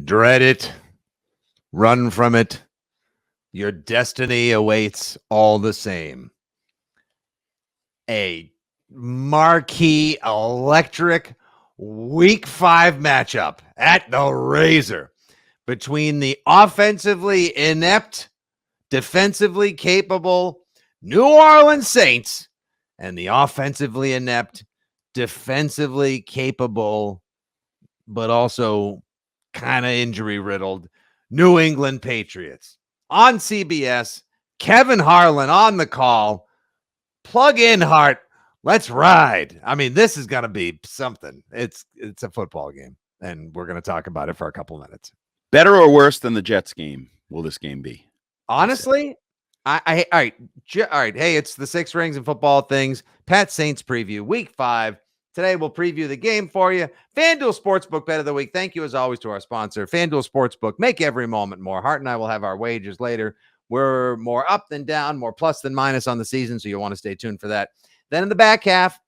Dread it, run from it. Your destiny awaits all the same. A marquee electric week 5 matchup at the Razor between the offensively inept, defensively capable New Orleans Saints and the offensively inept, defensively capable, but also kind of injury riddled New England Patriots. On CBS, Kevin Harlan on the call. Plug in, Hart. Let's ride. I mean, this is going to be something. It's a football game, and we're going to talk about it for a couple minutes. Better or worse than the Jets game will this game be? Honestly, all right. Hey, it's the Six Rings and Football Things. Pat Saints preview, week 5. Today, we'll preview the game for you. FanDuel Sportsbook Bet of the Week. Thank you, as always, to our sponsor, FanDuel Sportsbook. Make every moment more. Hart and I will have our wagers later. We're more up than down, more plus than minus on the season, so you'll want to stay tuned for that. Then in the back half,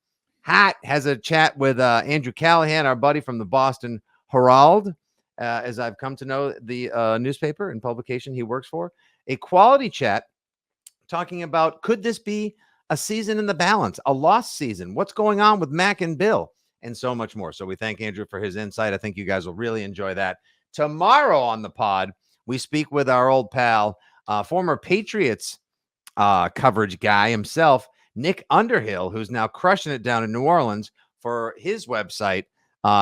Hat has a chat with Andrew Callahan, our buddy from the Boston Herald, as I've come to know the newspaper and publication he works for. A quality chat talking about, could this be a season in the balance, a lost season? What's going on with Mac and Bill? And so much more. So we thank Andrew for his insight. I think you guys will really enjoy that. Tomorrow on the pod, we speak with our old pal, former Patriots coverage guy himself, Nick Underhill, who's now crushing it down in New Orleans for his website.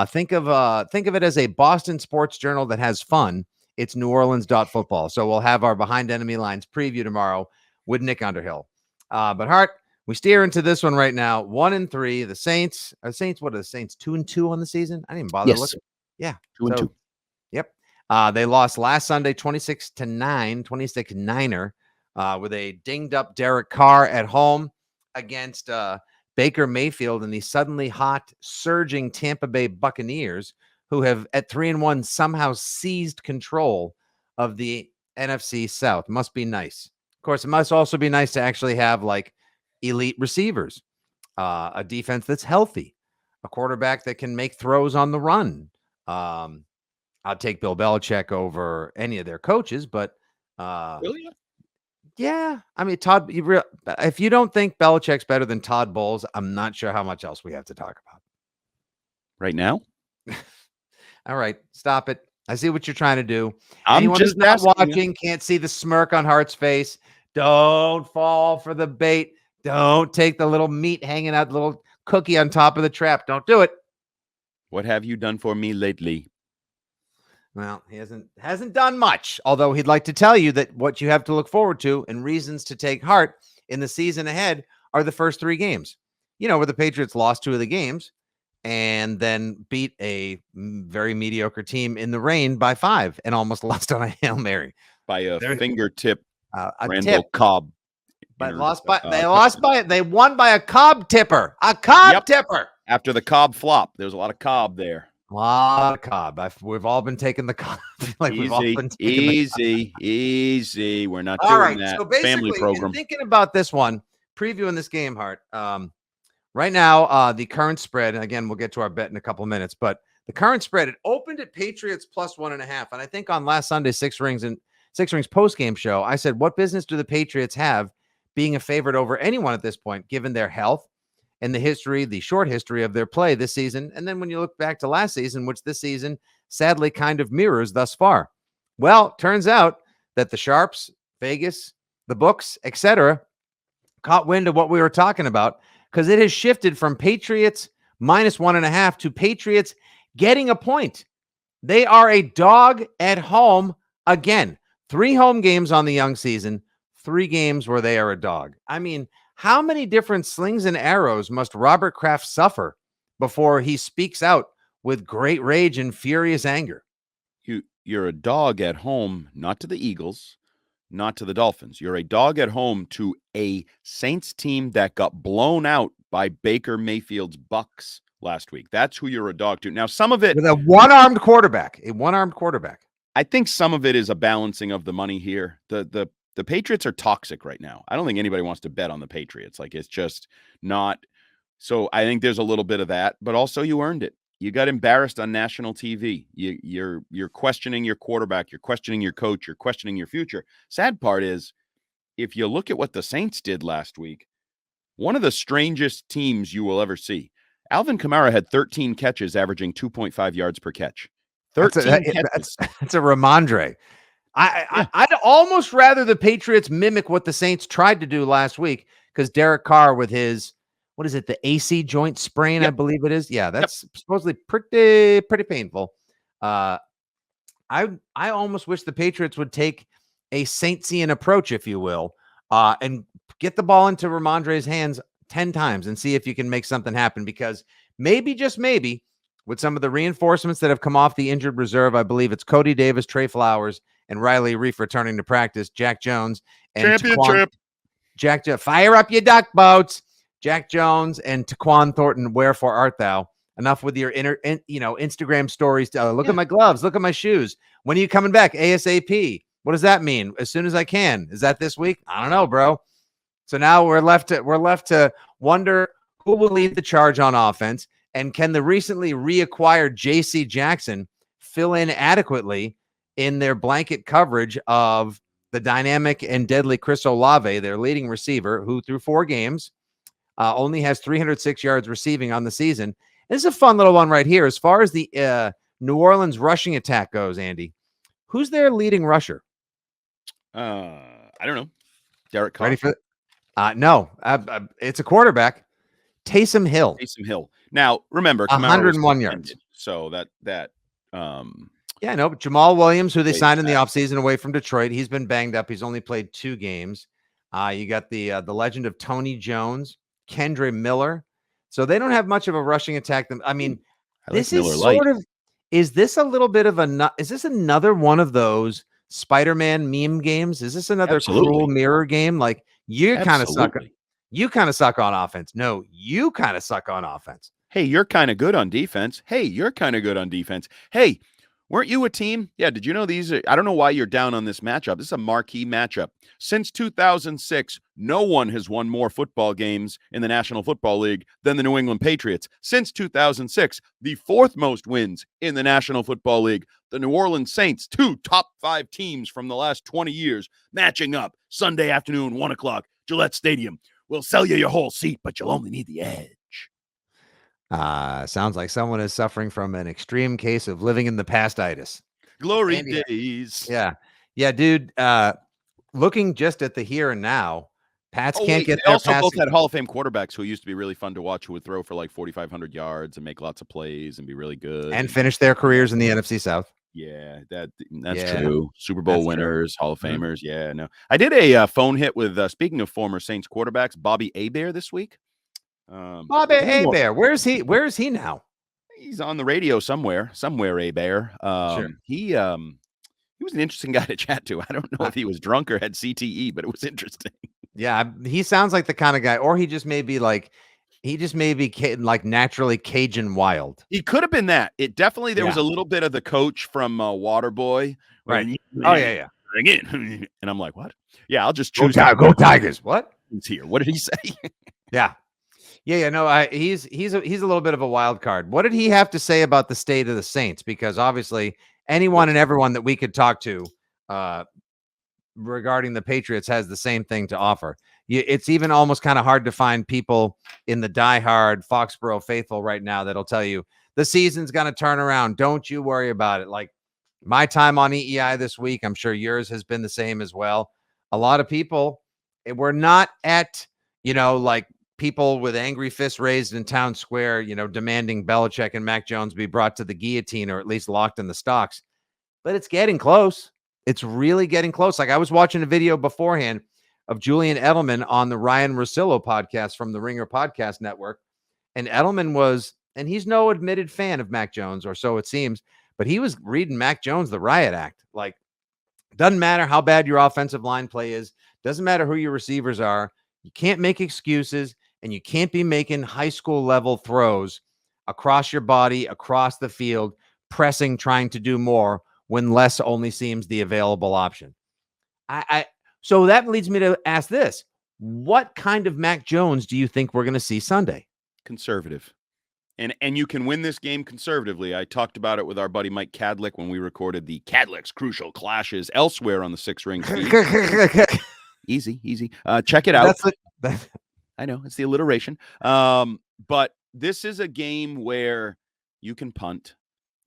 Think of it as a Boston sports journal that has fun. It's neworleans.football. So we'll have our Behind Enemy Lines preview tomorrow with Nick Underhill. But Hart, we steer into this one right now. 1-3. The Saints. What are the Saints? 2-2 on the season? I didn't even bother looking. Yeah. 2-2. Yep. They lost last Sunday 26-9, 26-9er, with a dinged up Derek Carr at home against Baker Mayfield and the suddenly hot, surging Tampa Bay Buccaneers, who have at 3-1 somehow seized control of the NFC South. Must be nice. Of course, it must also be nice to actually have like elite receivers, a defense that's healthy, a quarterback that can make throws on the run. I'll take Bill Belichick over any of their coaches, but Really? yeah, I mean, Todd, if you don't think Belichick's better than Todd Bowles, I'm not sure how much else we have to talk about. Right now? All right, stop it. I see what you're trying to do. I'm Anyone just who's not asking watching can't see the smirk on Hart's face. Don't fall for the bait. Don't take the little meat hanging out, the little cookie on top of the trap. Don't do it. What have you done for me lately? Well, he hasn't done much, although he'd like to tell you that what you have to look forward to and reasons to take heart in the season ahead are the first 3 games. You know, where the Patriots lost 2 of the games and then beat a very mediocre team in the rain by 5 and almost lost on a Hail Mary. By a fingertip, A Randall tip. Cobb. But they won by a Cobb tipper. A Cobb tipper. After the Cobb flop, there's a lot of Cobb there. A lot of Cobb. We've all been taking the Cobb. Easy. We're not all doing right, that. So basically, Family program. Thinking about this one, previewing this game, Hart. Right now, the current spread, and again, we'll get to our bet in a couple minutes, but the current spread, it opened at Patriots plus 1.5. And I think on last Sunday's Six Rings post-game show, I said, what business do the Patriots have being a favorite over anyone at this point, given their health and the short history of their play this season? And then when you look back to last season, which this season sadly kind of mirrors thus far. Well, turns out that the Sharps, Vegas, the books, etc., caught wind of what we were talking about, because it has shifted from Patriots minus 1.5 to Patriots getting a point. They are a dog at home again. 3 home games on the young season, 3 games where they are a dog. I mean, how many different slings and arrows must Robert Kraft suffer before he speaks out with great rage and furious anger? You're a dog at home, not to the Eagles, not to the Dolphins. You're a dog at home to a Saints team that got blown out by Baker Mayfield's Bucks last week. That's who you're a dog to. Now, some of it with a one-armed quarterback. I think some of it is a balancing of the money here. The Patriots are toxic right now. I don't think anybody wants to bet on the Patriots. Like, it's just not. So I think there's a little bit of that, but also you earned it. You got embarrassed on national TV. You're questioning your quarterback. You're questioning your coach. You're questioning your future. Sad part is, if you look at what the Saints did last week, one of the strangest teams you will ever see. Alvin Kamara had 13 catches, averaging 2.5 yards per catch. 13 catches. That's a Ramondre. Yeah. I'd almost rather the Patriots mimic what the Saints tried to do last week, because Derek Carr with his, what is it, the AC joint sprain, I Yep. believe it is. Yeah, that's supposedly pretty painful. I almost wish the Patriots would take a Saintsian approach, if you will, and get the ball into Ramondre's hands 10 times and see if you can make something happen, because maybe, just maybe, with some of the reinforcements that have come off the injured reserve, I believe it's Cody Davis, Trey Flowers, and Riley Reef returning to practice, Jack Jones and Championship. fire up your duck boats. Jack Jones and Taquan Thornton, wherefore art thou? Enough with your Instagram stories. Look at my gloves. Look at my shoes. When are you coming back? ASAP. What does that mean? As soon as I can. Is that this week? I don't know, bro. So now we're left to wonder who will lead the charge on offense, and can the recently reacquired J.C. Jackson fill in adequately in their blanket coverage of the dynamic and deadly Chris Olave, their leading receiver, who through 4 games only has 306 yards receiving on the season. This is a fun little one right here. As far as the New Orleans rushing attack goes, Andy, who's their leading rusher? I don't know. Derek Carr. Ready for no, it's a quarterback. Taysom Hill. Taysom Hill. Now, remember, 101 yards. So that yeah, no, but Jamal Williams, who they signed in the offseason away from Detroit, he's been banged up. He's only played 2 games. You got the legend of Tony Jones, Kendre Miller. So they don't have much of a rushing attack. I mean, this is sort of, is this a little bit of is this another one of those Spider-Man meme games? Is this another cruel mirror game? Like, you kind of suck. You kind of suck on offense. No, you kind of suck on offense. Hey, you're kind of good on defense. Hey, you're kind of good on defense. Hey, weren't you a team? Yeah, did you know these are, I don't know why you're down on this matchup. This is a marquee matchup. Since 2006, no one has won more football games in the National Football League than the New England Patriots. Since 2006, the 4th most wins in the National Football League, the New Orleans Saints, 2 top 5 teams from the last 20 years, matching up Sunday afternoon, 1 o'clock, Gillette Stadium. We'll sell you your whole seat, but you'll only need the edge. Sounds like someone is suffering from an extreme case of living in the pastitis. Glory days. Yeah, dude. Looking just at the here and now, Pats can't get they also both had Hall of Fame quarterbacks who used to be really fun to watch, who would throw for like 4,500 yards and make lots of plays and be really good and finish their careers in the NFC South. Yeah, that's true. Super Bowl winners, Hall of Famers. Yeah, no. I did a phone hit with, speaking of former Saints quarterbacks, Bobby Hebert this week. Bobby Hebert, where is he now? He's on the radio somewhere, Hebert. Sure. He was an interesting guy to chat to. I don't know if he was drunk or had CTE, but it was interesting. Yeah, he sounds like the kind of guy, or he just may be like naturally Cajun wild. He could have been that. It definitely, there was a little bit of the coach from Waterboy. Right. Oh, yeah. And I'm like, what? Yeah, I'll just choose. Go Tigers. What? He's here. What did he say? Yeah. No, he's a little bit of a wild card. What did he have to say about the state of the Saints? Because obviously anyone and everyone that we could talk to regarding the Patriots has the same thing to offer. It's even almost kind of hard to find people in the diehard Foxborough faithful right now that'll tell you the season's going to turn around. Don't you worry about it. Like my time on EEI this week, I'm sure yours has been the same as well. A lot of people, we're not at, like people with angry fists raised in town square, demanding Belichick and Mac Jones be brought to the guillotine or at least locked in the stocks. But it's getting close. It's really getting close. Like I was watching a video beforehand of Julian Edelman on the Ryan Russillo podcast from the Ringer Podcast Network. And Edelman and he's no admitted fan of Mac Jones, or so it seems, but he was reading Mac Jones, the riot act. Like, doesn't matter how bad your offensive line play is. Doesn't matter who your receivers are. You can't make excuses, and you can't be making high school level throws across your body, across the field, pressing, trying to do more when less only seems the available option. So that leads me to ask this. What kind of Mac Jones do you think we're going to see Sunday? Conservative. And you can win this game conservatively. I talked about it with our buddy Mike Cadlick when we recorded the Cadlick's Crucial Clashes elsewhere on the Six Rings feed. Easy. Check it out. I know, it's the alliteration. But this is a game where you can punt.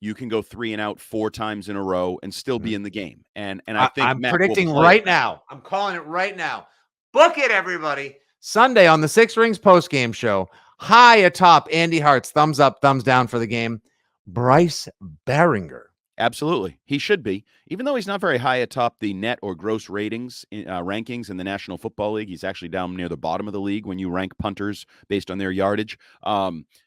You can go 3 and out 4 times in a row and still be in the game. And I think I'm Mac predicting will play right now. I'm calling it right now. Book it, everybody. Sunday on the Six Rings post-game show. High atop Andy Hart's thumbs up, thumbs down for the game. Bryce Baringer. Absolutely. He should be. Even though he's not very high atop the net or gross ratings rankings in the National Football League, he's actually down near the bottom of the league when you rank punters based on their yardage.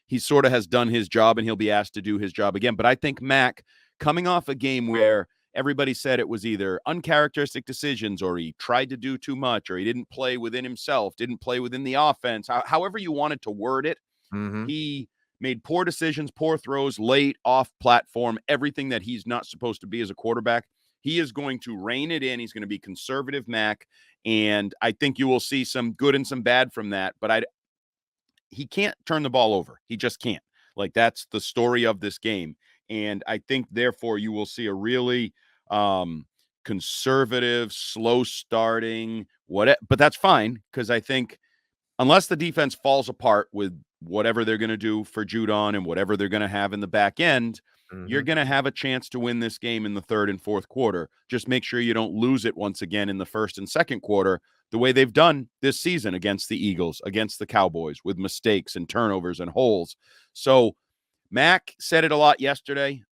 He sort of has done his job, and he'll be asked to do his job again. But I think Mac, coming off a game where everybody said it was either uncharacteristic decisions or he tried to do too much or he didn't play within himself, didn't play within the offense, however you wanted to word it, he made poor decisions, poor throws, late, off platform, everything that he's not supposed to be as a quarterback. He is going to rein it in. He's going to be conservative Mac, and I think you will see some good and some bad from that. But he can't turn the ball over. He just can't. Like, that's the story of this game. And I think, therefore, you will see a really conservative, slow starting, but that's fine, because I think unless the defense falls apart with whatever they're going to do for Judon and whatever they're going to have in the back end, you're going to have a chance to win this game in the third and fourth quarter. Just make sure you don't lose it once again in the first and second quarter, the way they've done this season against the Eagles, against the Cowboys, with mistakes and turnovers and holes. So Mac said it a lot yesterday.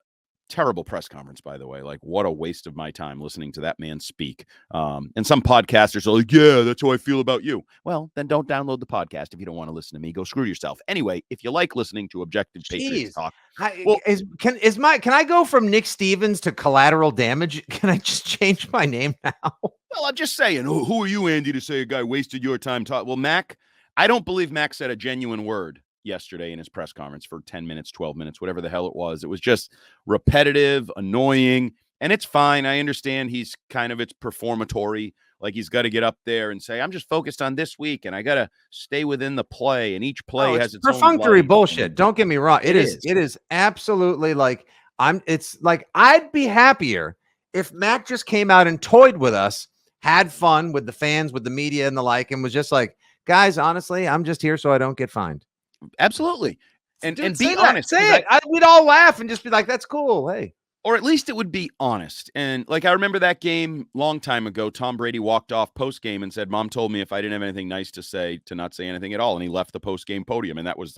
Terrible press conference, by the way. Like, what a waste of my time listening to that man speak. And some podcasters are like, yeah, that's how I feel about you. Well, then don't download the podcast if you don't want to listen to me. Go screw yourself. Anyway, if you like listening to objective Patriots talk. Can I go from Nick Stevens to Collateral Damage? Can I just change my name now? Well, I'm just saying, who are you, Andy, to say a guy wasted your time talking? Well, Mac, I don't believe Mac said a genuine word yesterday in his press conference for 10 minutes, 12 minutes, whatever the hell it was. It was just repetitive, annoying, and it's fine. I understand it's performatory. Like, he's got to get up there and say, I'm just focused on this week, and I got to stay within the play, and each play has its perfunctory own bullshit. Don't get me wrong. It is absolutely like I'd be happier if Mac just came out and toyed with us, had fun with the fans, with the media and the like, and was just like, guys, honestly, I'm just here so I don't get fined. Absolutely. And be honest. Say it. We'd all laugh and just be like, that's cool. Hey. Or at least it would be honest. And like, I remember that game long time ago, Tom Brady walked off post game and said, Mom told me if I didn't have anything nice to say, to not say anything at all. And he left the post game podium. And that was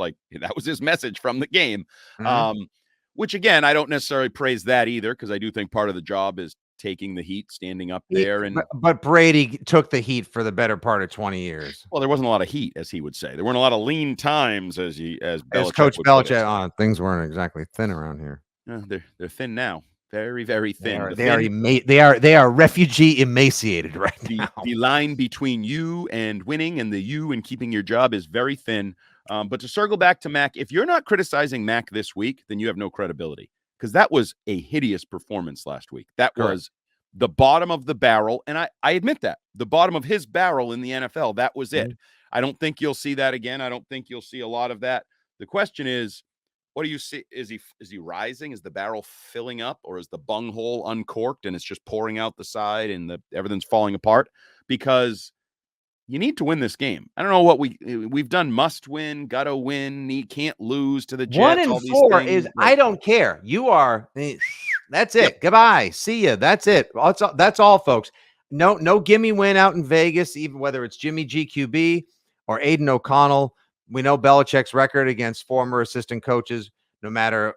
his message from the game. Which, again, I don't necessarily praise that either, because I do think part of the job is taking the heat, standing up there. But Brady took the heat for the better part of 20 years. Well, there wasn't a lot of heat, as he would say. There weren't a lot of lean times, as Coach Belichick. Things weren't exactly thin around here. They're thin now. Very, very thin. They are refugee emaciated right now. The line between you and winning and the you and keeping your job is very thin. But to circle back to Mac, if you're not criticizing Mac this week, then you have no credibility, because that was a hideous performance last week. That was the bottom of the barrel. And I admit that. The bottom of his barrel in the NFL, that was it. I don't think you'll see that again. I don't think you'll see a lot of that. The question is, what do you see? Is he rising? Is the barrel filling up, or is the bunghole uncorked and it's just pouring out the side and everything's falling apart? Because you need to win this game. I don't know what we've done. Must win, gotta win. He can't lose to the Jets. 1-4 is I don't care. You are. That's it. Yep. Goodbye. See ya. That's it. That's all, folks. No gimme win out in Vegas, even whether it's Jimmy GQB or Aiden O'Connell. We know Belichick's record against former assistant coaches, no matter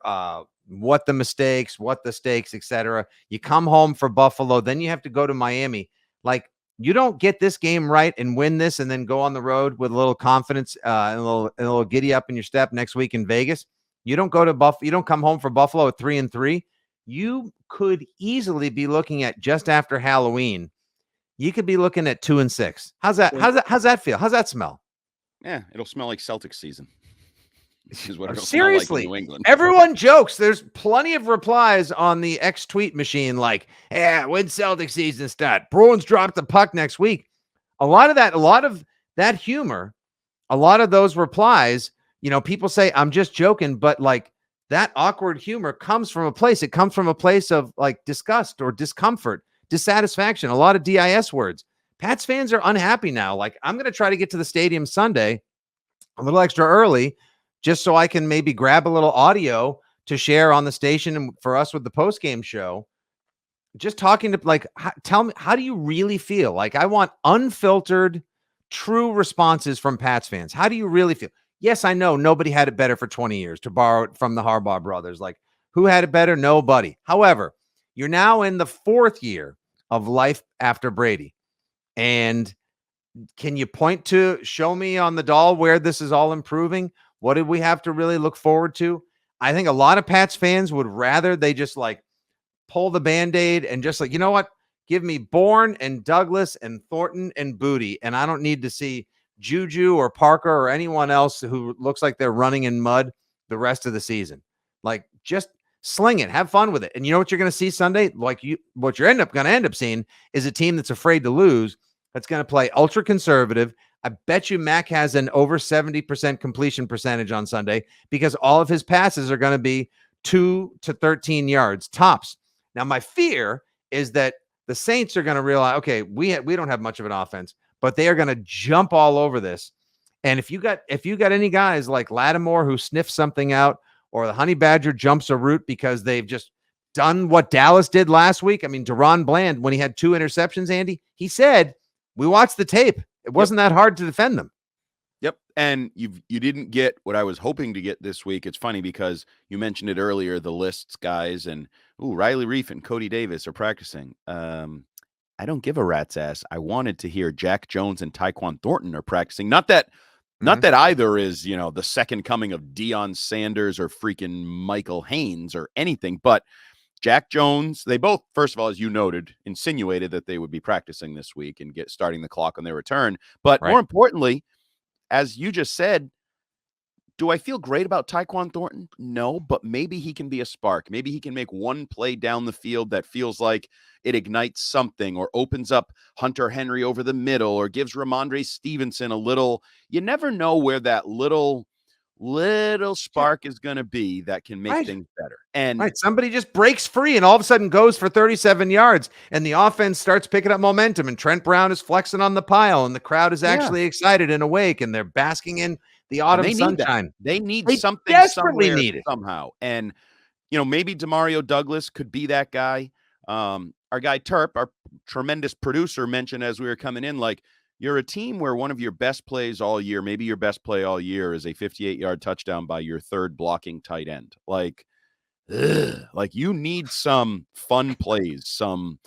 what the mistakes, what the stakes, etc. You come home for Buffalo, then you have to go to Miami. Like, you don't get this game right and win this and then go on the road with a little confidence and a little giddy up in your step next week in Vegas. You don't go to Buffalo. You don't come home for Buffalo at 3-3. You could easily be looking at, just after Halloween, you could be looking at 2-6. How's that? How's that feel? How's that smell? Yeah, it'll smell like Celtics season. This is what it'll seriously smell like in New England. Everyone jokes. There's plenty of replies on the X tweet machine like, yeah, when Celtics season start, Bruins drop the puck next week. A lot of that humor, a lot of those replies, people say I'm just joking, but like that awkward humor comes from a place. It comes from a place of like disgust or discomfort, dissatisfaction, a lot of DIS words. Pats fans are unhappy now. Like, I'm going to try to get to the stadium Sunday a little extra early just so I can maybe grab a little audio to share on the station and for us with the post game show. Just talking to like, tell me, how do you really feel? Like, I want unfiltered, true responses from Pats fans. How do you really feel? Yes, I know nobody had it better for 20 years, to borrow it from the Harbaugh brothers. Like, who had it better? Nobody. However, you're now in the 4th year of life after Brady. And can you point to, show me on the doll where this is all improving? What did we have to really look forward to? I think a lot of Pats fans would rather they just like pull the Band-Aid and just like, you know what? Give me Bourne and Douglas and Thornton and Booty. And I don't need to see Juju or Parker or anyone else who looks like they're running in mud the rest of the season. Like, just sling it, have fun with it. And you know what you're going to see Sunday? What you're going to end up seeing is a team that's afraid to lose, that's going to play ultra conservative. I bet you Mac has an over 70% completion percentage on Sunday because all of his passes are going to be 2 to 13 yards tops. Now, my fear is that the Saints are going to realize, okay, we don't have much of an offense, but they are going to jump all over this. And if you got any guys like Lattimore who sniffs something out, or the Honey Badger jumps a route because they've just done what Dallas did last week. I mean, Deron Bland, when he had 2 interceptions, Andy, he said, we watched the tape. It wasn't that hard to defend them. Yep. And you didn't get what I was hoping to get this week. It's funny because you mentioned it earlier, the lists guys, and Riley Reef and Cody Davis are practicing. I don't give a rat's ass. I wanted to hear Jack Jones and Tyquan Thornton are practicing. Not that either is, the second coming of Deion Sanders or freaking Michael Haynes or anything, but Jack Jones, they both, first of all, as you noted, insinuated that they would be practicing this week and starting the clock on their return. But more importantly, as you just said, do I feel great about Tyquan Thornton? No, but maybe he can be a spark. Maybe he can make one play down the field that feels like it ignites something or opens up Hunter Henry over the middle or gives Ramondre Stevenson a little. You never know where that little spark is going to be that can make things better. And somebody just breaks free and all of a sudden goes for 37 yards and the offense starts picking up momentum and Trent Brown is flexing on the pile and the crowd is actually excited and awake and they're basking in the autumn sunshine. They need something somewhere somehow. And, maybe Demario Douglas could be that guy. Our guy Terp, our tremendous producer, mentioned as we were coming in, like, you're a team where one of your best plays all year, maybe your best play all year, is a 58-yard touchdown by your third blocking tight end. Like you need some fun plays, some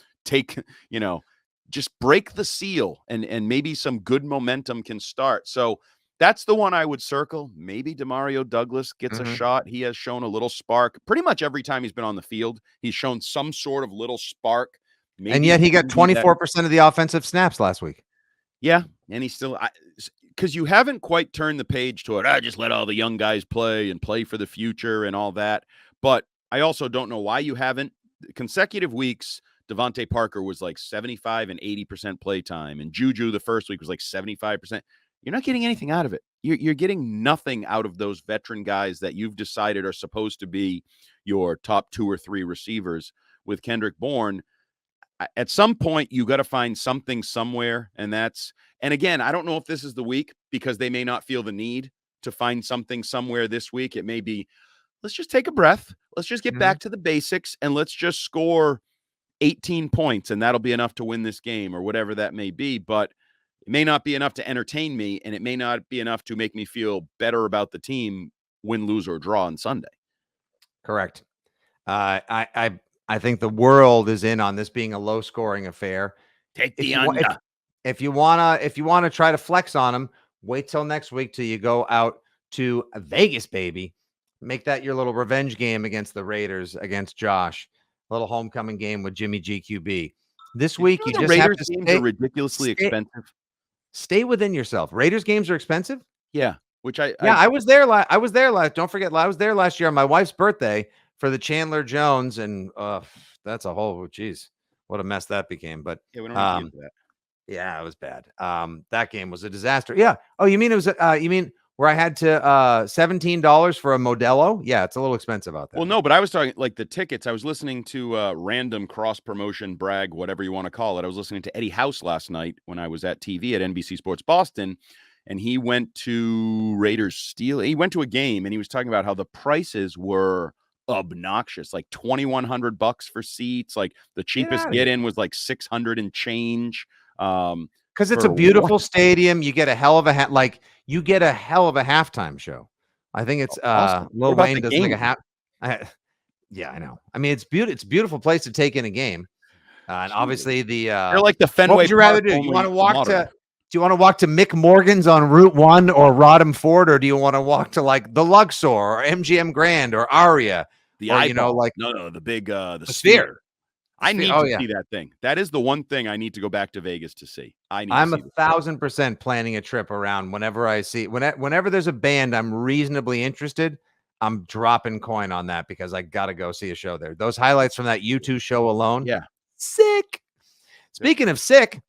just break the seal and maybe some good momentum can start. So that's the one I would circle. Maybe Demario Douglas gets a shot. He has shown a little spark pretty much every time he's been on the field. He's shown some sort of little spark. Maybe and yet he got 24% of the offensive snaps last week. Yeah, and he's still, because you haven't quite turned the page to it. I just let all the young guys play and play for the future and all that. But I also don't know why you haven't. Consecutive weeks, Devontae Parker was like 75 and 80% play time, and Juju the first week was like 75%. You're not getting anything out of it. You're getting nothing out of those veteran guys that you've decided are supposed to be your top 2 or 3 receivers with Kendrick Bourne. At some point, you got to find something somewhere. And again, I don't know if this is the week because they may not feel the need to find something somewhere this week. It may be, let's just take a breath. Let's just get back to the basics and let's just score 18 points and that'll be enough to win this game or whatever that may be. But it may not be enough to entertain me and it may not be enough to make me feel better about the team, win, lose, or draw on Sunday. Correct. I think the world is in on this being a low scoring affair. Take the under. If you wanna try to flex on them, wait till next week till you go out to Vegas, baby. Make that your little revenge game against the Raiders, against Josh. A little homecoming game with Jimmy GQB. This week you just have to games are ridiculously expensive. Stay within yourself. Raiders games are expensive. Yeah, which I was there. I was there last. Don't forget, I was there last year on my wife's birthday for the Chandler Jones, and that's a whole geez, what a mess that became. But yeah, we don't need to get into that. Yeah, it was bad. That game was a disaster. Yeah. Oh, you mean it was? You mean where I had to $17 for a Modelo. Yeah, it's a little expensive out there. Well, no, but I was talking like the tickets. I was listening to random cross promotion brag, whatever you want to call it. I was listening to Eddie House last night when I was at TV at NBC Sports Boston, and he went to Raiders Steel. He went to a game, and he was talking about how the prices were obnoxious, like $2,100 for seats. Like the Get cheapest out of get here. in was like 600 and change. Because it's a For what? beautiful stadium. You get a hell of a you get a hell of a halftime show. I think it's Awesome. What Lil about Wayne the does like a game? yeah, I know. I mean, it's beautiful. It's a beautiful place to take in a game. And Jesus. obviously the They're like the what Fenway would you rather Park, do? You want only to the walk modern. to do you want to walk to Mick Morgan's on Route 1 or Rodham Ford, or do you want to walk to like the Luxor or MGM Grand or Aria The or eyeball. like No, the big the the sphere. I Sphere? need Oh to yeah. see that thing. That is the one thing I need to go back to Vegas to see. I need to I'm see this thing. 1,000% planning a trip around whenever I see whenever there's a band I'm reasonably interested. I'm dropping coin on that because I got to go see a show there. Those highlights from that U2 show alone, Yeah. sick. Speaking of sick,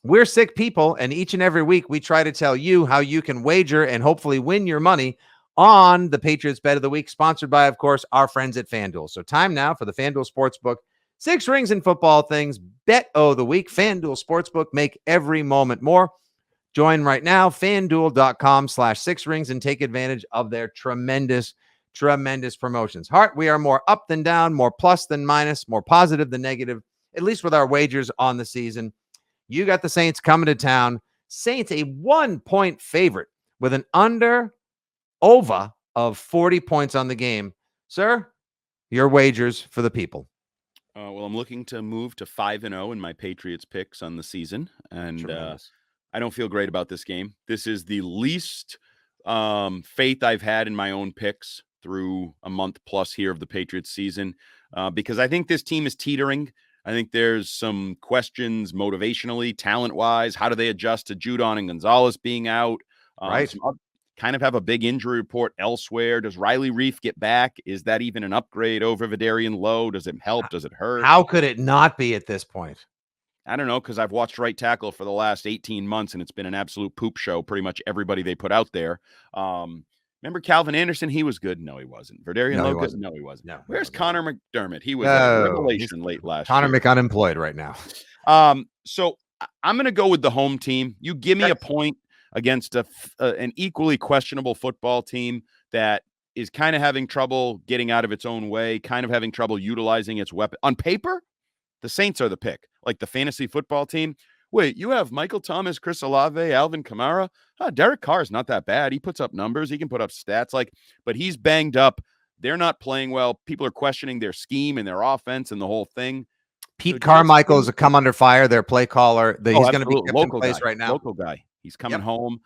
we're sick people, and each and every week we try to tell you how you can wager and hopefully win your money on the Patriots Bet of the Week, sponsored by, of course, our friends at FanDuel. So time now for the FanDuel Sportsbook. 6 rings and football things. Bet of the week. FanDuel Sportsbook. Make every moment more. Join right now, fanduel.com/6rings, and take advantage of their tremendous promotions. Hart, we are more up than down, more plus than minus, more positive than negative, at least with our wagers on the season. You got the Saints coming to town. Saints a 1-point favorite with an over of 40 points on the game. Sir, your wagers for the people. Well, I'm looking to move to 5-0 in my Patriots picks on the season, and Tremendous. I don't feel great about this game. This is the least faith I've had in my own picks through a month plus here of the Patriots season, because I think this team is teetering. I think there's some questions motivationally, talent-wise. How do they adjust to Judon and Gonzalez being out? Right. Kind of have a big injury report elsewhere. Does Riley Reif get back? Is that even an upgrade over Vidarian Lowe? Does it help? Does it hurt? How could it not be at this point? I don't know, because I've watched right tackle for the last 18 months, and it's been an absolute poop show, pretty much everybody they put out there. Remember Calvin Anderson? He was good. No, he wasn't. Verdarian No, he Lowe? wasn't. No, he wasn't. No. Where's No. Connor McDermott? He was a revelation late last Connor year. McUnemployed right now. So I'm going to go with the home team. You give me a point against an equally questionable football team that is kind of having trouble getting out of its own way, kind of having trouble utilizing its weapon. On paper, the Saints are the pick, like the fantasy football team. Wait, you have Michael Thomas, Chris Olave, Alvin Kamara. Derek Carr is not that bad. He puts up numbers. He can put up stats, but he's banged up. They're not playing well. People are questioning their scheme and their offense and the whole thing. Pete Carmichael is a come under fire, their play caller. He's going to be kept local in place guy, right now. Local guy. He's coming home.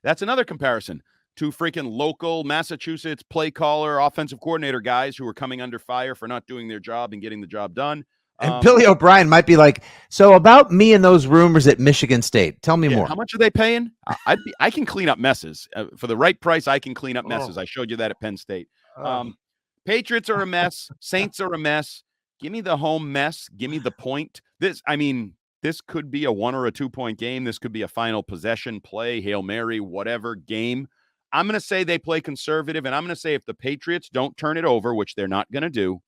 That's another comparison to freaking local Massachusetts play caller, offensive coordinator guys who are coming under fire for not doing their job and getting the job done. And Billy O'Brien might be like, so about me and those rumors at Michigan State. Tell me more. How much are they paying? I can clean up messes. For the right price, I can clean up messes. I showed you that at Penn State. Patriots are a mess. Saints are a mess. Give me the home mess. Give me the point. This could be a 1 or a 2 point game. This could be a final possession play, Hail Mary, whatever game. I'm going to say they play conservative, and I'm going to say if the Patriots don't turn it over, which they're not going to do,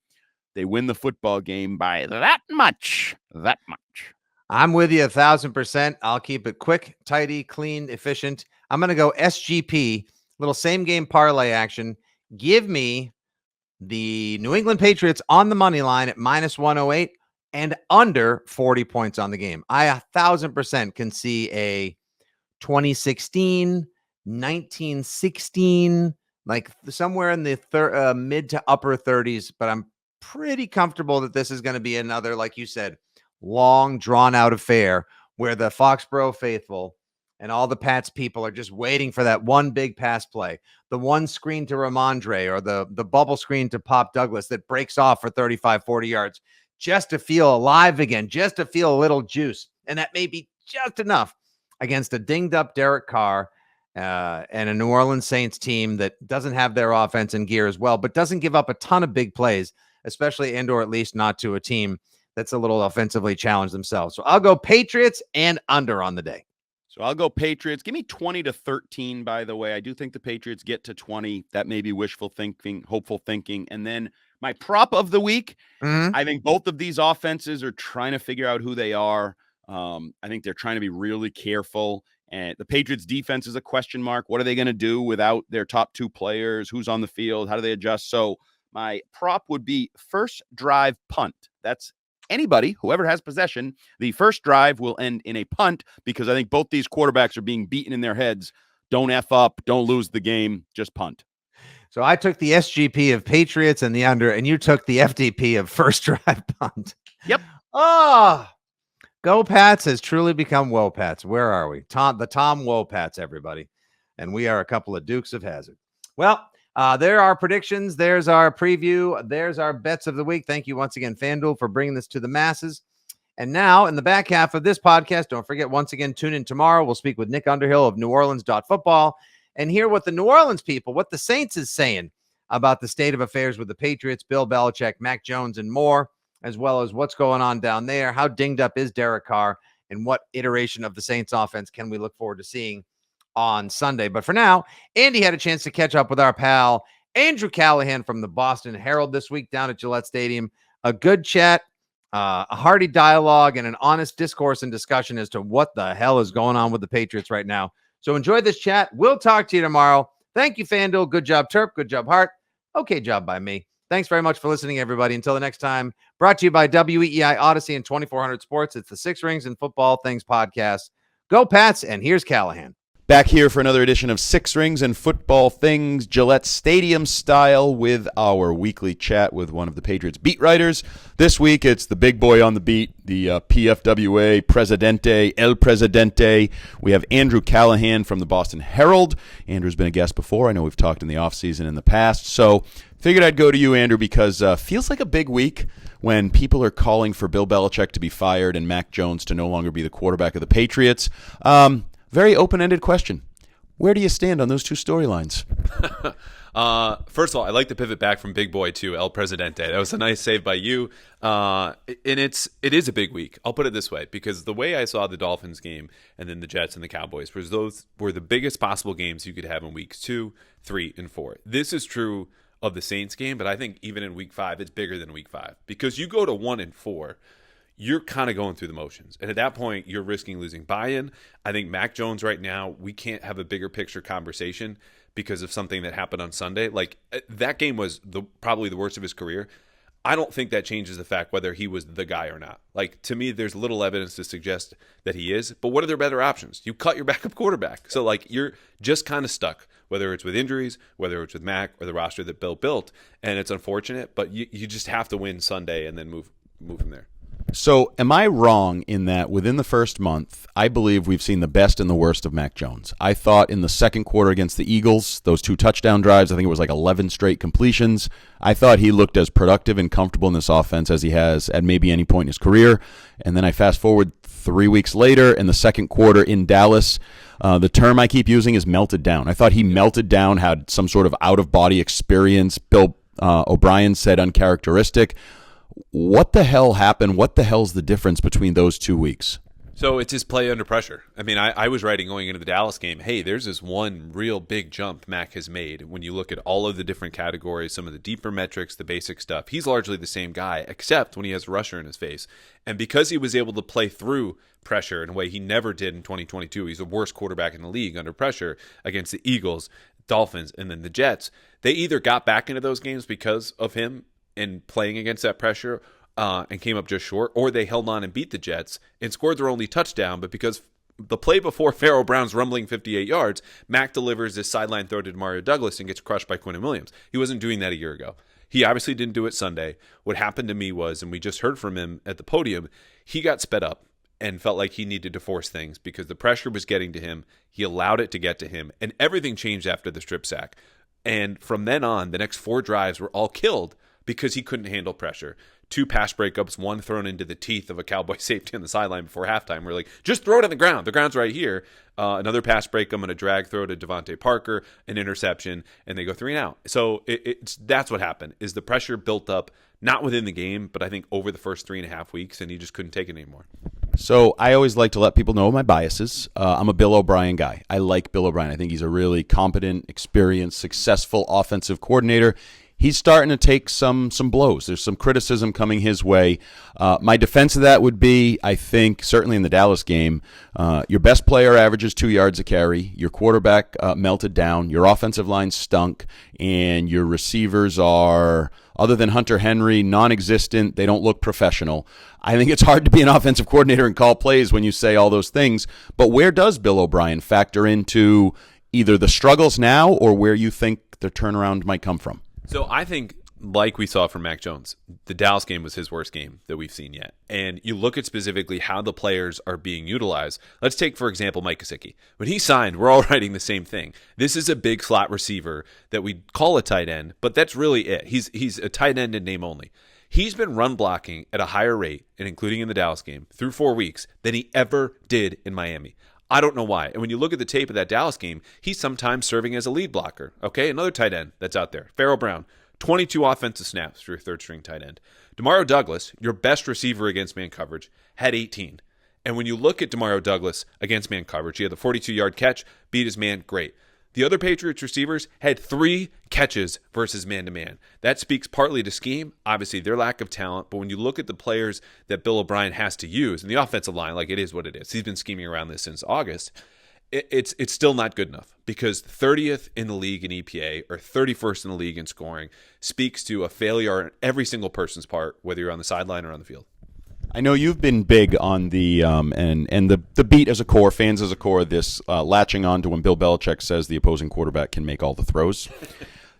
they win the football game by that much. That much. I'm with you 1,000%. I'll keep it quick, tidy, clean, efficient. I'm going to go SGP, little same game parlay action. Give me the New England Patriots on the money line at -108 and under 40 points on the game. I 1,000% can see a 2016, 1916, like somewhere in the mid to upper 30s, but I'm pretty comfortable that this is going to be another, like you said, long drawn out affair where the Foxborough faithful and all the Pats people are just waiting for that one big pass play, the one screen to Ramondre or the bubble screen to Pop Douglas that breaks off for 35, 40 yards just to feel alive again, just to feel a little juice. And that may be just enough against a dinged up Derek Carr and a New Orleans Saints team that doesn't have their offense in gear as well, but doesn't give up a ton of big plays, especially or at least not to a team that's a little offensively challenged themselves. So I'll go Patriots and under on the day. So I'll go Patriots. Give me 20-13, by the way. I do think the Patriots get to 20. That may be wishful thinking, hopeful thinking. And then my prop of the week, Mhm. I think both of these offenses are trying to figure out who they are. I think they're trying to be really careful. And the Patriots defense is a question mark. What are they going to do without their top two players? Who's on the field? How do they adjust? So my prop would be first drive punt. That's anybody, whoever has possession. The first drive will end in a punt because I think both these quarterbacks are being beaten in their heads. Don't F up. Don't lose the game. Just punt. So I took the SGP of Patriots and the under, and you took the FDP of first drive punt. Yep. Oh, Go Pats has truly become Woe Pats. Where are we? The Tom Woe Pats, everybody. And we are a couple of Dukes of Hazzard. Well, there are predictions. There's our preview. There's our bets of the week. Thank you once again, FanDuel, for bringing this to the masses. And now, in the back half of this podcast, don't forget, once again, tune in tomorrow. We'll speak with Nick Underhill of New Orleans Football and hear what the New Orleans people, what the Saints is saying about the state of affairs with the Patriots, Bill Belichick, Mac Jones, and more, as well as what's going on down there. How dinged up is Derek Carr, and what iteration of the Saints offense can we look forward to seeing on Sunday? But for now, Andy had a chance to catch up with our pal, Andrew Callahan from the Boston Herald this week down at Gillette Stadium. A good chat, a hearty dialogue, and an honest discourse and discussion as to what the hell is going on with the Patriots right now. So enjoy this chat. We'll talk to you tomorrow. Thank you, FanDuel. Good job, Terp. Good job, Hart. Okay job by me. Thanks very much for listening, everybody. Until the next time, brought to you by WEEI Odyssey and 2400 Sports. It's the Six Rings and Football Things podcast. Go Pats, and here's Callahan. Back here for another edition of Six Rings and Football Things, Gillette Stadium style, with our weekly chat with one of the Patriots beat writers. This week, it's the big boy on the beat, the PFWA Presidente, El Presidente. We have Andrew Callahan from the Boston Herald. Andrew's been a guest before. I know we've talked in the offseason in the past. So figured I'd go to you, Andrew, because feels like a big week when people are calling for Bill Belichick to be fired and Mac Jones to no longer be the quarterback of the Patriots. Very open-ended question. Where do you stand on those two storylines? First of all, I like to pivot back from Big Boy to El Presidente. That was a nice save by you. And it is a big week. I'll put it this way, because the way I saw the Dolphins game and then the Jets and the Cowboys was those were the biggest possible games you could have in weeks 2, 3, and 4. This is true of the Saints game, but I think even in week 5, it's bigger than week 5 because you go to 1 and 4. You're kind of going through the motions. And at that point, you're risking losing buy-in. I think Mac Jones right now, we can't have a bigger picture conversation because of something that happened on Sunday. Like, that game was probably the worst of his career. I don't think that changes the fact whether he was the guy or not. Like, to me, there's little evidence to suggest that he is. But what are their better options? You cut your backup quarterback. So, like, you're just kind of stuck, whether it's with injuries, whether it's with Mac or the roster that Bill built. And it's unfortunate, but you just have to win Sunday and then move from there. So am I wrong in that within the first month, I believe we've seen the best and the worst of Mac Jones? I thought in the second quarter against the Eagles, those 2 touchdown drives, I think it was like 11 straight completions. I thought he looked as productive and comfortable in this offense as he has at maybe any point in his career. And then I fast forward 3 weeks later in the second quarter in Dallas. The term I keep using is melted down. I thought he melted down, had some sort of out-of-body experience. Bill O'Brien said uncharacteristic. What the hell happened? What the hell's the difference between those 2 weeks? So it's his play under pressure. I mean, I was writing going into the Dallas game, hey, there's this one real big jump Mac has made. When you look at all of the different categories, some of the deeper metrics, the basic stuff, he's largely the same guy, except when he has a rusher in his face. And because he was able to play through pressure in a way he never did in 2022, he's the worst quarterback in the league under pressure against the Eagles, Dolphins, and then the Jets. They either got back into those games because of him and playing against that pressure and came up just short, or they held on and beat the Jets and scored their only touchdown. But because the play before Pharaoh Brown's rumbling 58 yards, Mac delivers this sideline throw to Mario Douglas and gets crushed by Quinnen Williams. He wasn't doing that a year ago. He obviously didn't do it Sunday. What happened to me was, and we just heard from him at the podium, he got sped up and felt like he needed to force things because the pressure was getting to him. He allowed it to get to him, and everything changed after the strip sack. And from then on, the next 4 drives were all killed because he couldn't handle pressure. 2 pass breakups, 1 thrown into the teeth of a Cowboy safety on the sideline before halftime. We're like, just throw it on the ground. The ground's right here. Another pass breakup and a drag throw to Devontae Parker, an interception, and they go 3 and out. So that's what happened, is the pressure built up, not within the game, but I think over the first 3.5 weeks, and he just couldn't take it anymore. So I always like to let people know my biases. I'm a Bill O'Brien guy. I like Bill O'Brien. I think he's a really competent, experienced, successful offensive coordinator. He's starting to take some blows. There's some criticism coming his way. My defense of that would be, I think, certainly in the Dallas game, your best player averages 2 yards a carry. Your quarterback melted down. Your offensive line stunk. And your receivers are, other than Hunter Henry, non-existent. They don't look professional. I think it's hard to be an offensive coordinator and call plays when you say all those things. But where does Bill O'Brien factor into either the struggles now or where you think the turnaround might come from? So I think, like we saw from Mac Jones, the Dallas game was his worst game that we've seen yet. And you look at specifically how the players are being utilized. Let's take, for example, Mike Gesicki. When he signed, we're all writing the same thing. This is a big slot receiver that we call a tight end, but that's really it. He's a tight end in name only. He's been run blocking at a higher rate, and including in the Dallas game, through 4 weeks than he ever did in Miami. I don't know why. And when you look at the tape of that Dallas game, he's sometimes serving as a lead blocker. Okay, another tight end that's out there. Pharaoh Brown, 22 offensive snaps for your third-string tight end. Demario Douglas, your best receiver against man coverage, had 18. And when you look at Demario Douglas against man coverage, he had the 42-yard catch, beat his man, great. The other Patriots receivers had 3 catches versus man-to-man. That speaks partly to scheme, obviously their lack of talent, but when you look at the players that Bill O'Brien has to use, and the offensive line, like it is what it is. He's been scheming around this since August. It's still not good enough because 30th in the league in EPA or 31st in the league in scoring speaks to a failure on every single person's part, whether you're on the sideline or on the field. I know you've been big on the and the beat as a core, fans as a core, this latching on to when Bill Belichick says the opposing quarterback can make all the throws.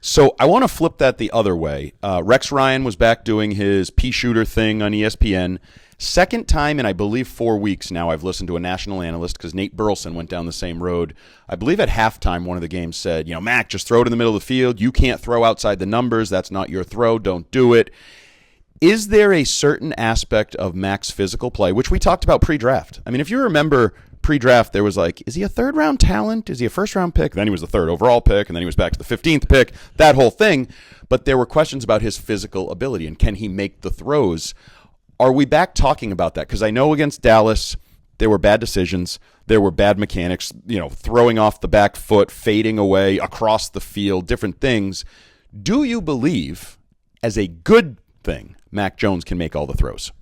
So I want to flip that the other way. Rex Ryan was back doing his pea shooter thing on ESPN. Second time in, I believe, 4 weeks now I've listened to a national analyst because Nate Burleson went down the same road. I believe at halftime one of the games said, Mac, just throw it in the middle of the field. You can't throw outside the numbers. That's not your throw. Don't do it. Is there a certain aspect of Mac's physical play, which we talked about pre-draft? I mean, if you remember pre-draft, there was like, is he a third-round talent? Is he a first-round pick? Then he was the third overall pick, and then he was back to the 15th pick, that whole thing. But there were questions about his physical ability, and can he make the throws? Are we back talking about that? Because I know against Dallas, there were bad decisions. There were bad mechanics, throwing off the back foot, fading away across the field, different things. Do you believe, as a good thing, Mac Jones can make all the throws?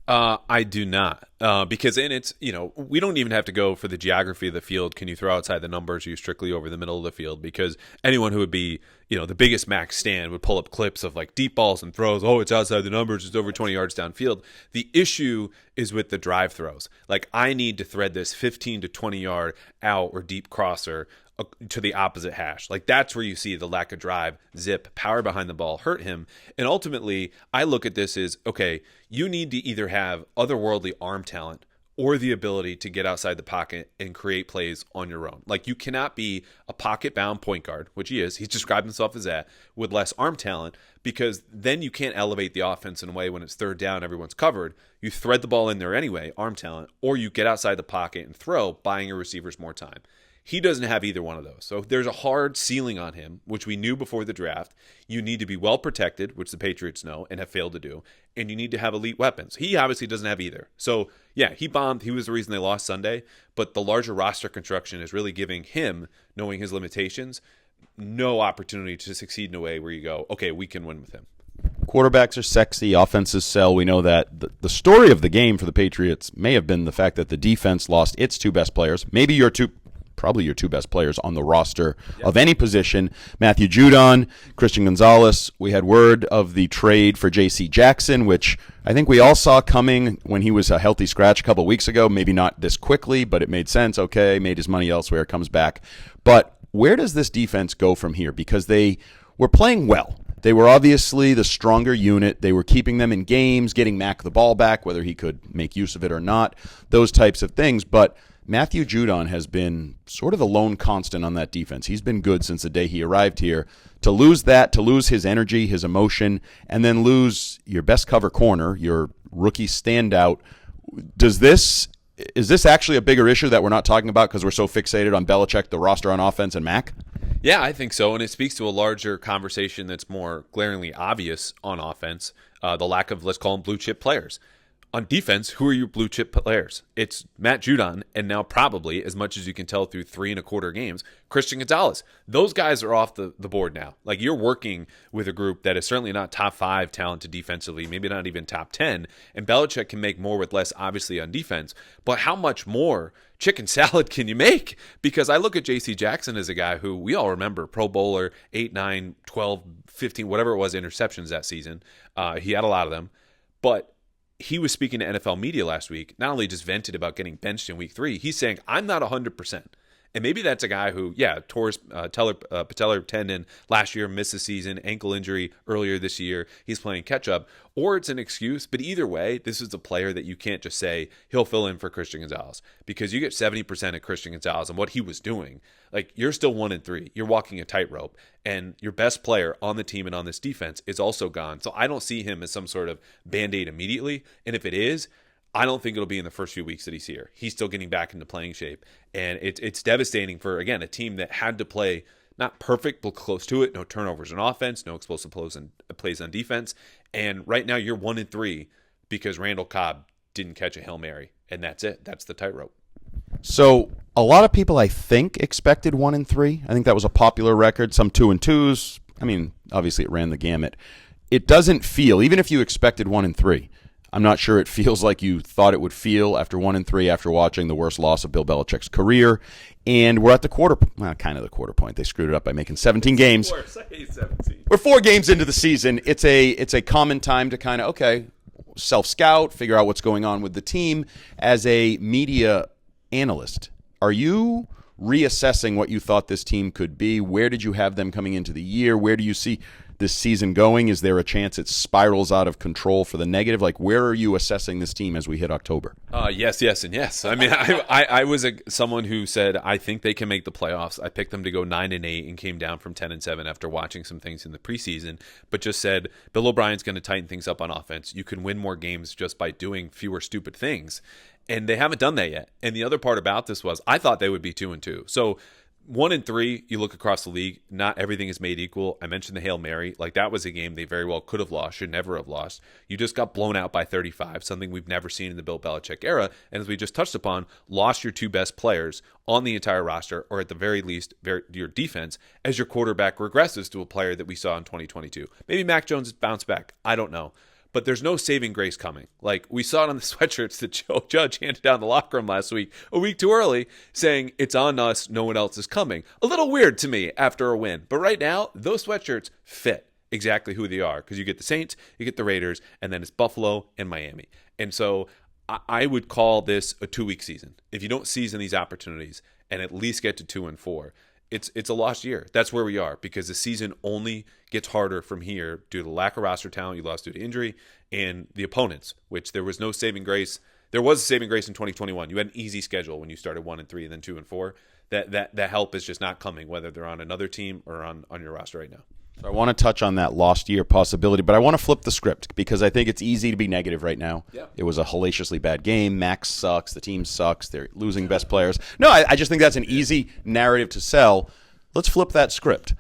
I do not, because we don't even have to go for the geography of the field. Can you throw outside the numbers? Are you strictly over the middle of the field? Because anyone who would be, the biggest Mac stand would pull up clips of like deep balls and throws. Oh, it's outside the numbers. It's over 20 yards downfield. The issue is with the drive throws. Like I need to thread this 15 to 20 yard out or deep crosser to the opposite hash. Like that's where you see the lack of drive, zip, power behind the ball hurt him. And ultimately, I look at this as, okay, you need to either have otherworldly arm talent or the ability to get outside the pocket and create plays on your own. Like you cannot be a pocket-bound point guard, which he is. He's described himself as that, with less arm talent, because then you can't elevate the offense in a way when it's third down, everyone's covered. You thread the ball in there anyway, arm talent, or you get outside the pocket and throw, buying your receivers more time. He doesn't have either one of those. So there's a hard ceiling on him, which we knew before the draft. You need to be well protected, which the Patriots know and have failed to do. And you need to have elite weapons. He obviously doesn't have either. So, yeah, he bombed. He was the reason they lost Sunday. But the larger roster construction is really giving him, knowing his limitations, no opportunity to succeed in a way where you go, okay, we can win with him. Quarterbacks are sexy. Offenses sell. We know that. The story of the game for the Patriots may have been the fact that the defense lost its 2 best players. Maybe probably your 2 best players on the roster of any position. Matthew Judon, Christian Gonzalez. We had word of the trade for J.C. Jackson, which I think we all saw coming when he was a healthy scratch a couple weeks ago. Maybe not this quickly, but it made sense. Okay, made his money elsewhere, comes back. But where does this defense go from here? Because they were playing well. They were obviously the stronger unit. They were keeping them in games, getting Mac the ball back, whether he could make use of it or not, those types of things. But Matthew Judon has been sort of the lone constant on that defense. He's been good since the day he arrived here. To lose that, to lose his energy, his emotion, and then lose your best cover corner, your rookie standout, is this actually a bigger issue that we're not talking about because we're so fixated on Belichick, the roster on offense, and Mac? Yeah, I think so, and it speaks to a larger conversation that's more glaringly obvious on offense, the lack of, let's call them, blue-chip players. On defense, who are your blue chip players? It's Matt Judon, and now probably, as much as you can tell through 3.25 games, Christian Gonzalez. Those guys are off the board now. Like, you're working with a group that is certainly not top 5 talented defensively, maybe not even top 10, and Belichick can make more with less, obviously, on defense. But how much more chicken salad can you make? Because I look at J.C. Jackson as a guy who we all remember, Pro Bowler, 8, 9, 12, 15, whatever it was, interceptions that season. He had a lot of them. But he was speaking to NFL media last week, not only just vented about getting benched in week 3, he's saying, I'm not 100%. And maybe that's a guy who, tore his patellar tendon last year, missed the season, ankle injury earlier this year. He's playing catch up, or it's an excuse. But either way, this is a player that you can't just say he'll fill in for Christian Gonzalez, because you get 70% of Christian Gonzalez and what he was doing. Like, you're still 1-3. You're walking a tightrope, and your best player on the team and on this defense is also gone. So I don't see him as some sort of Band-Aid immediately. And if it is, I don't think it'll be in the first few weeks that he's here. He's still getting back into playing shape. And it's devastating for, again, a team that had to play not perfect, but close to it. No turnovers on offense, no explosive plays on defense. And right now you're 1-3 because Randall Cobb didn't catch a Hail Mary. And that's it. That's the tightrope. So a lot of people, I think, expected 1-3. I think that was a popular record. Some 2-2s. I mean, obviously it ran the gamut. It doesn't feel, even if you expected 1-3, I'm not sure it feels like you thought it would feel after 1-3 after watching the worst loss of Bill Belichick's career. And we're at the quarter point. They screwed it up by making 17 games. Worse. I hate 17. We're 4 games into the season. It's a common time to kind of, self-scout, figure out what's going on with the team. As a media analyst, are you reassessing what you thought this team could be? Where did you have them coming into the year? Where do you see this season going? Is there a chance it spirals out of control for the negative? Like, where are you assessing this team as we hit October? Yes, and yes. I mean, I was someone who said I think they can make the playoffs. I picked them to go 9-8 and came down from 10-7 after watching some things in the preseason, but just said Bill O'Brien's going to tighten things up on offense. You can win more games just by doing fewer stupid things. And they haven't done that yet. And the other part about this was I thought they would be 2-2. So 1-3, you look across the league, not everything is made equal. I mentioned the Hail Mary. Like, that was a game they very well could have lost, should never have lost. You just got blown out by 35, something we've never seen in the Bill Belichick era. And as we just touched upon, lost your 2 best players on the entire roster, or at the very least, your defense, as your quarterback regresses to a player that we saw in 2022. Maybe Mac Jones has bounced back. I don't know. But there's no saving grace coming. Like, we saw it on the sweatshirts that Joe Judge handed down the locker room last week, a week too early, saying it's on us, no one else is coming. A little weird to me after a win. But right now, those sweatshirts fit exactly who they are, because you get the Saints, you get the Raiders, and then it's Buffalo and Miami. And so I would call this a 2-week season. If you don't seize in these opportunities and at least get to 2-4, it's a lost year. That's where we are, because the season only gets harder from here due to lack of roster talent you lost due to injury and the opponents, which there was no saving grace. There was a saving grace in 2021. You had an easy schedule when you started 1-3 and then 2-4. That help is just not coming, whether they're on another team or on your roster right now. So I want to touch on that lost year possibility, but I want to flip the script because I think it's easy to be negative right now. Yeah. It was a hellaciously bad game. Max sucks. The team sucks. They're losing best players. No, I just think that's an easy narrative to sell. Let's flip that script.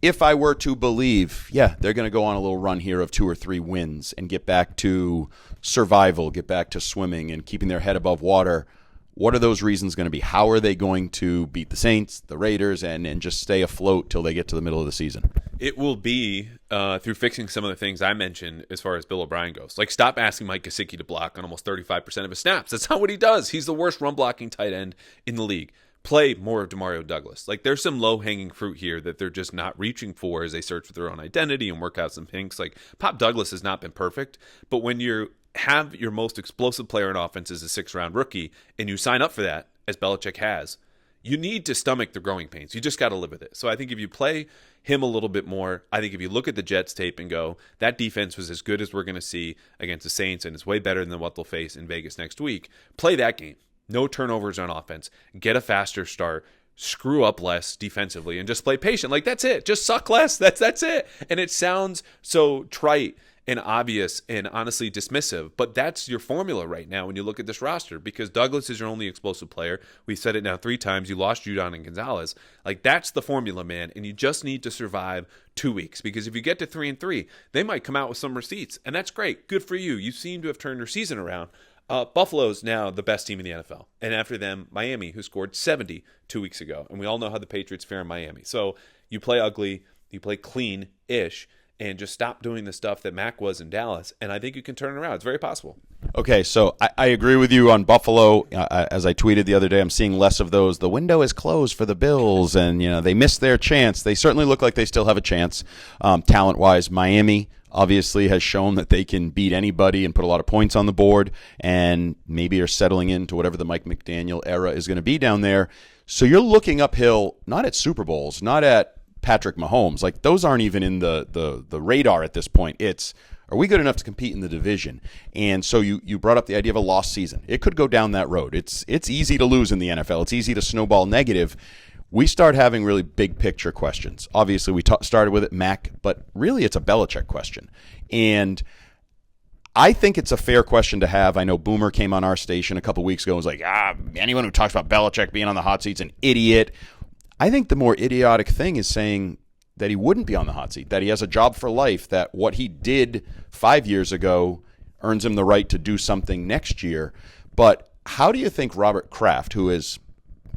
If I were to believe, they're going to go on a little run here of 2 or 3 wins and get back to survival, get back to swimming and keeping their head above water, what are those reasons going to be? How are they going to beat the Saints, the Raiders, and just stay afloat till they get to the middle of the season? It will be through fixing some of the things I mentioned as far as Bill O'Brien goes. Like, stop asking Mike Gesicki to block on almost 35% of his snaps. That's not what he does. He's the worst run-blocking tight end in the league. Play more of Demario Douglas. Like, there's some low-hanging fruit here that they're just not reaching for as they search for their own identity and work out some kinks. Like, Pop Douglas has not been perfect, but when you have your most explosive player in offense as a 6th-round rookie and you sign up for that, as Belichick has, you need to stomach the growing pains. You just got to live with it. So I think if you play him a little bit more, I think if you look at the Jets tape and go, that defense was as good as we're going to see against the Saints and it's way better than what they'll face in Vegas next week, play that game. No turnovers on offense. Get a faster start. Screw up less defensively and just play patient. Like, that's it. Just suck less. That's it. And it sounds so trite and obvious and honestly dismissive. But that's your formula right now when you look at this roster, because Douglas is your only explosive player. We've said it now 3 times. You lost Judon and Gonzalez. Like, that's the formula, man. And you just need to survive 2 weeks, because if you get to 3-3, they might come out with some receipts, and that's great. Good for you. You seem to have turned your season around. Buffalo's now the best team in the NFL. And after them, Miami, who scored 70 2 weeks ago. And we all know how the Patriots fare in Miami. So you play ugly, you play clean-ish, and just stop doing the stuff that Mac was in Dallas. And I think you can turn it around. It's very possible. Okay, so I agree with you on Buffalo. As I tweeted the other day, I'm seeing less of those. The window is closed for the Bills, and they missed their chance. They certainly look like they still have a chance, talent-wise. Miami obviously has shown that they can beat anybody and put a lot of points on the board, and maybe are settling into whatever the Mike McDaniel era is going to be down there. So you're looking uphill, not at Super Bowls, not at Patrick Mahomes. Like, those aren't even in the radar at this point. It's, are we good enough to compete in the division? And so you brought up the idea of a lost season. It could go down that road. It's easy to lose in the NFL. It's easy to snowball negative. We start having really big picture questions. Obviously, we started with it, Mac, but really it's a Belichick question. And I think it's a fair question to have. I know Boomer came on our station a couple weeks ago and was like, anyone who talks about Belichick being on the hot seat's an idiot. I think the more idiotic thing is saying that he wouldn't be on the hot seat, that he has a job for life, that what he did 5 years ago earns him the right to do something next year. But how do you think Robert Kraft, who is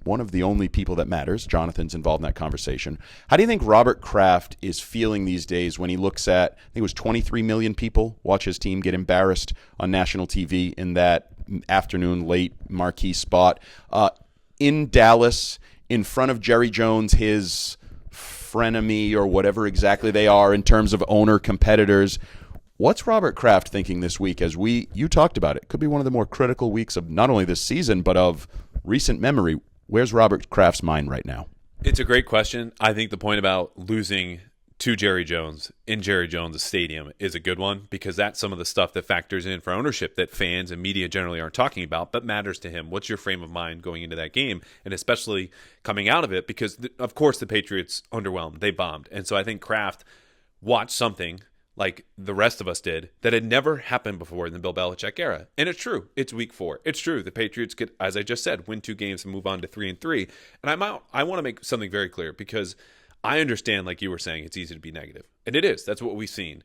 one of the only people that matters, Jonathan's involved in that conversation, how do you think Robert Kraft is feeling these days when he looks at, I think it was 23 million people watch his team get embarrassed on national TV in that afternoon late marquee spot in Dallas, in front of Jerry Jones, his frenemy or whatever exactly they are in terms of owner competitors. What's Robert Kraft thinking this week as you talked about it? Could be one of the more critical weeks of not only this season, but of recent memory. Where's Robert Kraft's mind right now? It's a great question. I think the point about losing to Jerry Jones in Jerry Jones' stadium is a good one, because that's some of the stuff that factors in for ownership that fans and media generally aren't talking about, but matters to him. What's your frame of mind going into that game, and especially coming out of it? Because, of course, the Patriots underwhelmed. They bombed. And so I think Kraft watched something like the rest of us did that had never happened before in the Bill Belichick era. And it's true. It's week 4. It's true. The Patriots could, as I just said, win 2 games and move on to 3-3. And I want to make something very clear, because I understand, like you were saying, it's easy to be negative. And it is. That's what we've seen.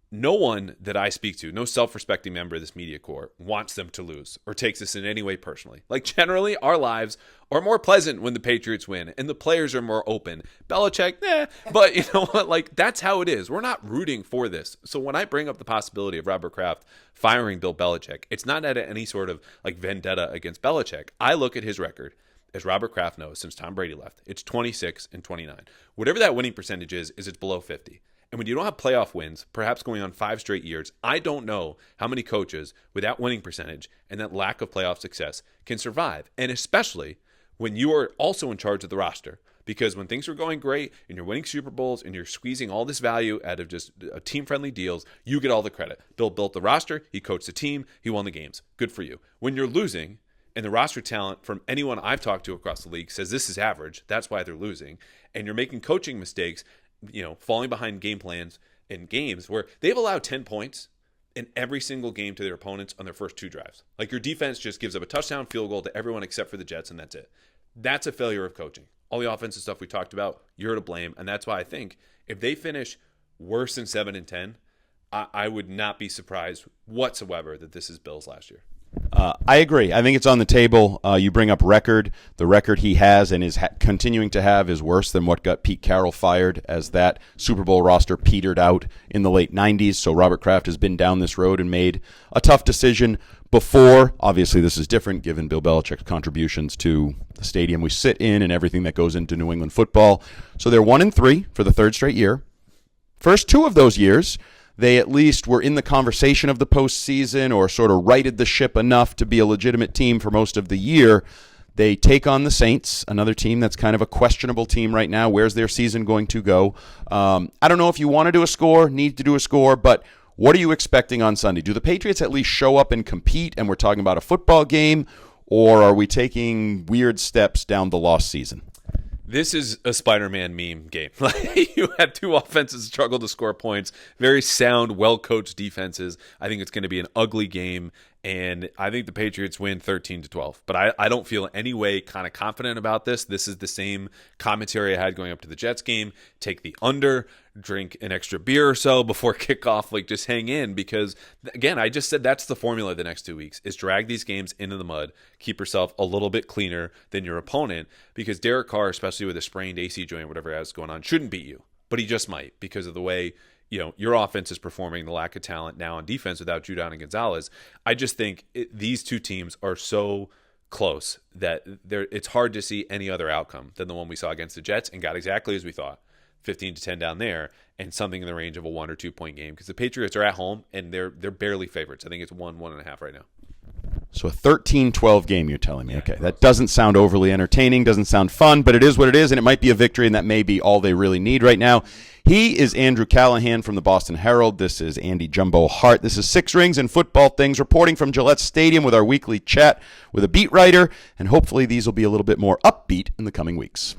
No one that I speak to, no self-respecting member of this media corps, wants them to lose or takes this in any way personally. Like, generally, our lives are more pleasant when the Patriots win and the players are more open. Belichick, but you know what? Like, that's how it is. We're not rooting for this. So when I bring up the possibility of Robert Kraft firing Bill Belichick, it's not at any sort of like vendetta against Belichick. I look at his record, as Robert Kraft knows, since Tom Brady left. It's 26-29. Whatever that winning percentage is it's below 50. And when you don't have playoff wins, perhaps going on 5 straight years, I don't know how many coaches with that winning percentage and that lack of playoff success can survive. And especially when you are also in charge of the roster. Because when things are going great and you're winning Super Bowls and you're squeezing all this value out of just team-friendly deals, you get all the credit. Bill built the roster, he coached the team, he won the games. Good for you. When you're losing, and the roster talent from anyone I've talked to across the league says this is average, that's why they're losing, and you're making coaching mistakes, falling behind game plans in games where they've allowed 10 points in every single game to their opponents on their first 2 drives. Like, your defense just gives up a touchdown field goal to everyone except for the Jets, and that's it. That's a failure of coaching. All the offensive stuff we talked about, you're to blame, and that's why I think if they finish worse than 7-10, I would not be surprised whatsoever that this is Bills last year. I agree. I think it's on the table. You bring up record. The record he has and is continuing to have is worse than what got Pete Carroll fired, as that Super Bowl roster petered out in the late 90s. So Robert Kraft has been down this road and made a tough decision before. Obviously, this is different given Bill Belichick's contributions to the stadium we sit in and everything that goes into New England football. So they're 1-3 for the 3rd straight year. First 2 of those years, they at least were in the conversation of the postseason or sort of righted the ship enough to be a legitimate team for most of the year. They take on the Saints, another team that's kind of a questionable team right now. Where's their season going to go? I don't know if you want to do a score, need to do a score, but what are you expecting on Sunday? Do the Patriots at least show up and compete, and we're talking about a football game, or are we taking weird steps down the lost season? This is a Spider-Man meme game. Like, you had two offenses struggle to score points, very sound, well-coached defenses. I think it's going to be an ugly game, and I think the Patriots win 13-12. But I don't feel any way kind of confident about this. This is the same commentary I had going up to the Jets game. Take the under, drink an extra beer or so before kickoff, like just hang in, because again, I just said that's the formula the next 2 weeks is drag these games into the mud, keep yourself a little bit cleaner than your opponent, because Derek Carr, especially with a sprained AC joint, whatever he has going on, shouldn't beat you, but he just might because of the way your offense is performing, the lack of talent now on defense without Judon and Gonzalez. I just think these two teams are so close that it's hard to see any other outcome than the one we saw against the Jets and got exactly as we thought. 15-10 down there, and something in the range of a 1 or 2 point game, because the Patriots are at home and they're barely favorites. I think it's 1.5 right now. So a 13-12 game, you're telling me. Okay, that doesn't sound overly entertaining, doesn't sound fun, but it is what it is, and it might be a victory, and that may be all they really need right now. He is Andrew Callahan from the Boston Herald. This is Andy Jumbo Hart. This is Six Rings and Football Things, reporting from Gillette Stadium with our weekly chat with a beat writer, and hopefully these will be a little bit more upbeat in the coming weeks.